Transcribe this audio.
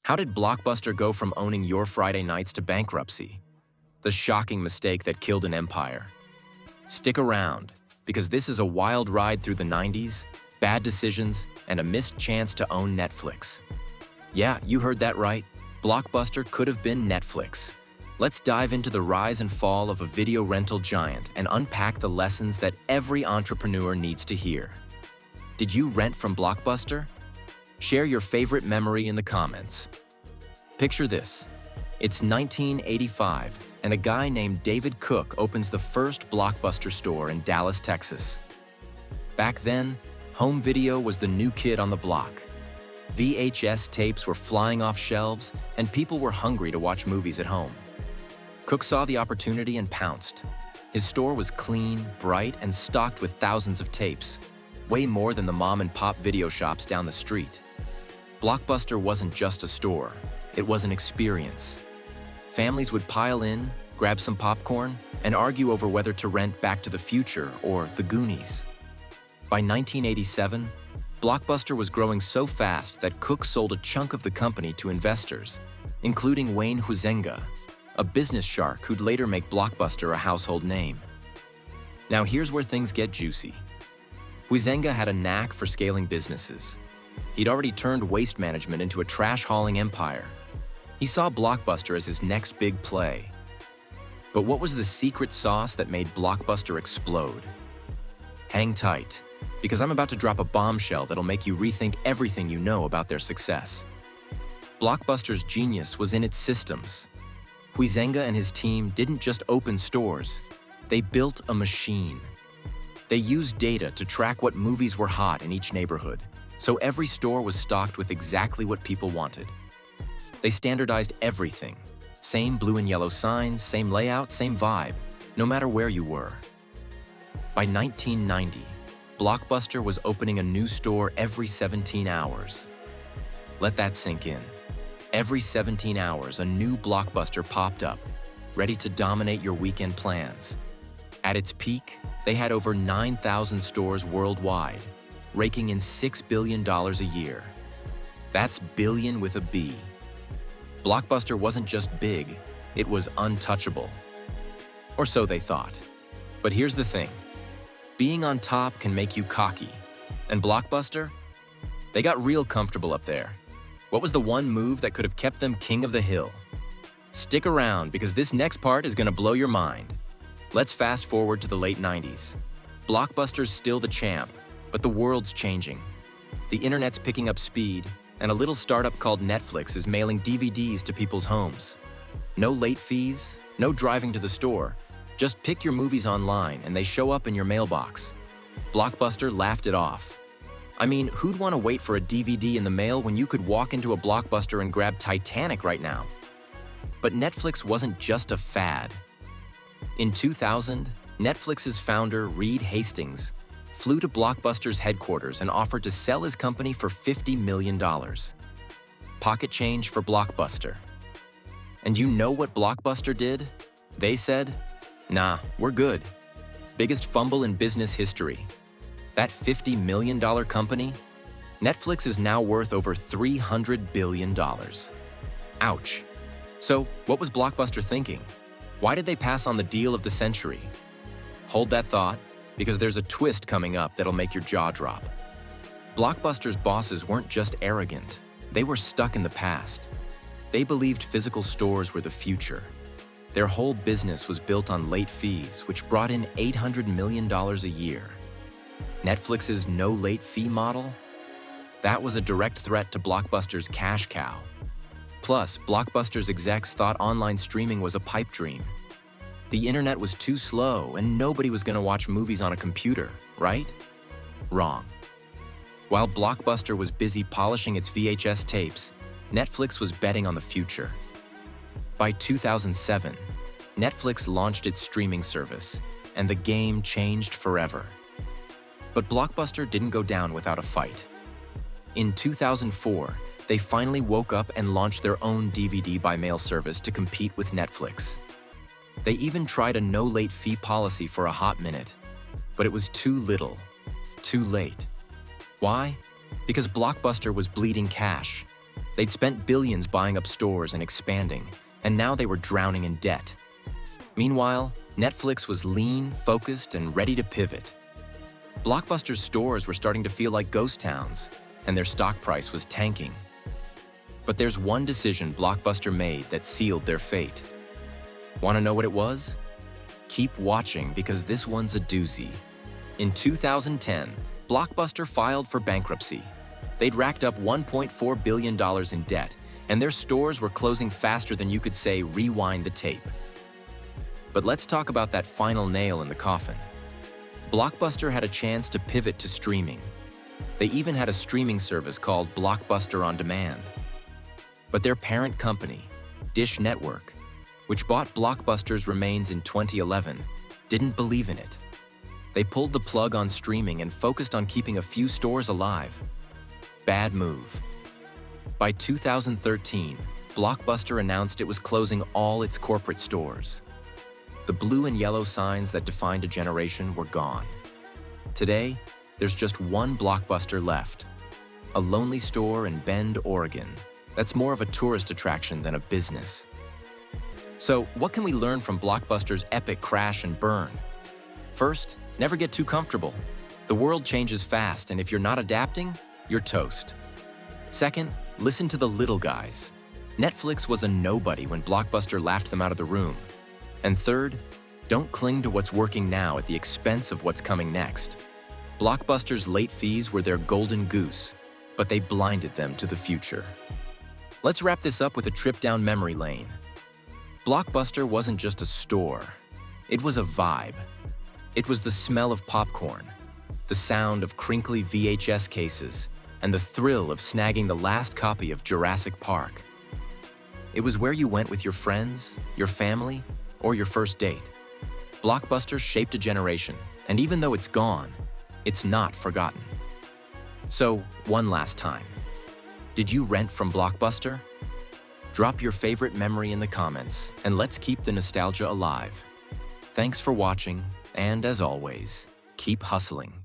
How did Blockbuster go from owning your Friday nights to bankruptcy? The shocking mistake that killed an empire. Stick around, because this is a wild ride through the 90s, bad decisions, and a missed chance to own Netflix. Yeah, you heard that right. Blockbuster could have been Netflix. Let's dive into the rise and fall of a video rental giant and unpack the lessons that every entrepreneur needs to hear. Did you rent from Blockbuster? Share your favorite memory in the comments. Picture this. It's 1985, and a guy named David Cook opens the first Blockbuster store in Dallas, Texas. Back then, home video was the new kid on the block. VHS tapes were flying off shelves, and people were hungry to watch movies at home. Cook saw the opportunity and pounced. His store was clean, bright, and stocked with thousands of tapes, way more than the mom-and-pop video shops down the street. Blockbuster wasn't just a store, it was an experience. Families would pile in, grab some popcorn, and argue over whether to rent Back to the Future or The Goonies. By 1987, Blockbuster was growing so fast that Cook sold a chunk of the company to investors, including Wayne Huizenga, a business shark who'd later make Blockbuster a household name. Now here's where things get juicy. Huizenga had a knack for scaling businesses. He'd already turned waste management into a trash-hauling empire. He saw Blockbuster as his next big play. But what was the secret sauce that made Blockbuster explode? Hang tight, because I'm about to drop a bombshell that'll make you rethink everything you know about their success. Blockbuster's genius was in its systems. Huizenga and his team didn't just open stores, they built a machine. They used data to track what movies were hot in each neighborhood, so every store was stocked with exactly what people wanted. They standardized everything. Same blue and yellow signs, same layout, same vibe, no matter where you were. By 1990, Blockbuster was opening a new store every 17 hours. Let that sink in. Every 17 hours, a new Blockbuster popped up, ready to dominate your weekend plans. At its peak, they had over 9,000 stores worldwide, raking in $6 billion a year. That's billion with a B. Blockbuster wasn't just big, it was untouchable. Or so they thought. But here's the thing. Being on top can make you cocky. And Blockbuster? They got real comfortable up there. What was the one move that could have kept them king of the hill? Stick around, because this next part is gonna blow your mind. Let's fast forward to the late 90s. Blockbuster's still the champ, but the world's changing. The internet's picking up speed, and a little startup called Netflix is mailing DVDs to people's homes. No late fees, no driving to the store. Just pick your movies online and they show up in your mailbox. Blockbuster laughed it off. I mean, who'd want to wait for a DVD in the mail when you could walk into a Blockbuster and grab Titanic right now? But Netflix wasn't just a fad. In 2000, Netflix's founder, Reed Hastings, flew to Blockbuster's headquarters and offered to sell his company for $50 million. Pocket change for Blockbuster. And you know what Blockbuster did? They said, "Nah, we're good." Biggest fumble in business history. That $50 million company? Netflix is now worth over $300 billion. Ouch. So, what was Blockbuster thinking? Why did they pass on the deal of the century? Hold that thought, because there's a twist coming up that'll make your jaw drop. Blockbuster's bosses weren't just arrogant, they were stuck in the past. They believed physical stores were the future. Their whole business was built on late fees, which brought in $800 million a year. Netflix's no late fee model? That was a direct threat to Blockbuster's cash cow. Plus, Blockbuster's execs thought online streaming was a pipe dream. The internet was too slow and nobody was going to watch movies on a computer, right? Wrong. While Blockbuster was busy polishing its VHS tapes, Netflix was betting on the future. By 2007, Netflix launched its streaming service, and the game changed forever. But Blockbuster didn't go down without a fight. In 2004, they finally woke up and launched their own DVD by mail service to compete with Netflix. They even tried a no late fee policy for a hot minute, but it was too little, too late. Why? Because Blockbuster was bleeding cash. They'd spent billions buying up stores and expanding, and now they were drowning in debt. Meanwhile, Netflix was lean, focused, and ready to pivot. Blockbuster's stores were starting to feel like ghost towns, and their stock price was tanking. But there's one decision Blockbuster made that sealed their fate. Want to know what it was? Keep watching, because this one's a doozy. In 2010, Blockbuster filed for bankruptcy. They'd racked up $1.4 billion in debt, and their stores were closing faster than you could say rewind the tape. But let's talk about that final nail in the coffin. Blockbuster had a chance to pivot to streaming. They even had a streaming service called Blockbuster On Demand. But their parent company, Dish Network, which bought Blockbuster's remains in 2011, didn't believe in it. They pulled the plug on streaming and focused on keeping a few stores alive. Bad move. By 2013, Blockbuster announced it was closing all its corporate stores. The blue and yellow signs that defined a generation were gone. Today, there's just one Blockbuster left, a lonely store in Bend, Oregon, that's more of a tourist attraction than a business. So, what can we learn from Blockbuster's epic crash and burn? First, never get too comfortable. The world changes fast, and if you're not adapting, you're toast. Second, listen to the little guys. Netflix was a nobody when Blockbuster laughed them out of the room. And third, don't cling to what's working now at the expense of what's coming next. Blockbuster's late fees were their golden goose, but they blinded them to the future. Let's wrap this up with a trip down memory lane. Blockbuster wasn't just a store. It was a vibe. It was the smell of popcorn, the sound of crinkly VHS cases, and the thrill of snagging the last copy of Jurassic Park. It was where you went with your friends, your family, or your first date. Blockbuster shaped a generation, and even though it's gone, it's not forgotten. So, one last time. Did you rent from Blockbuster? Drop your favorite memory in the comments, and let's keep the nostalgia alive. Thanks for watching, and as always, keep hustling.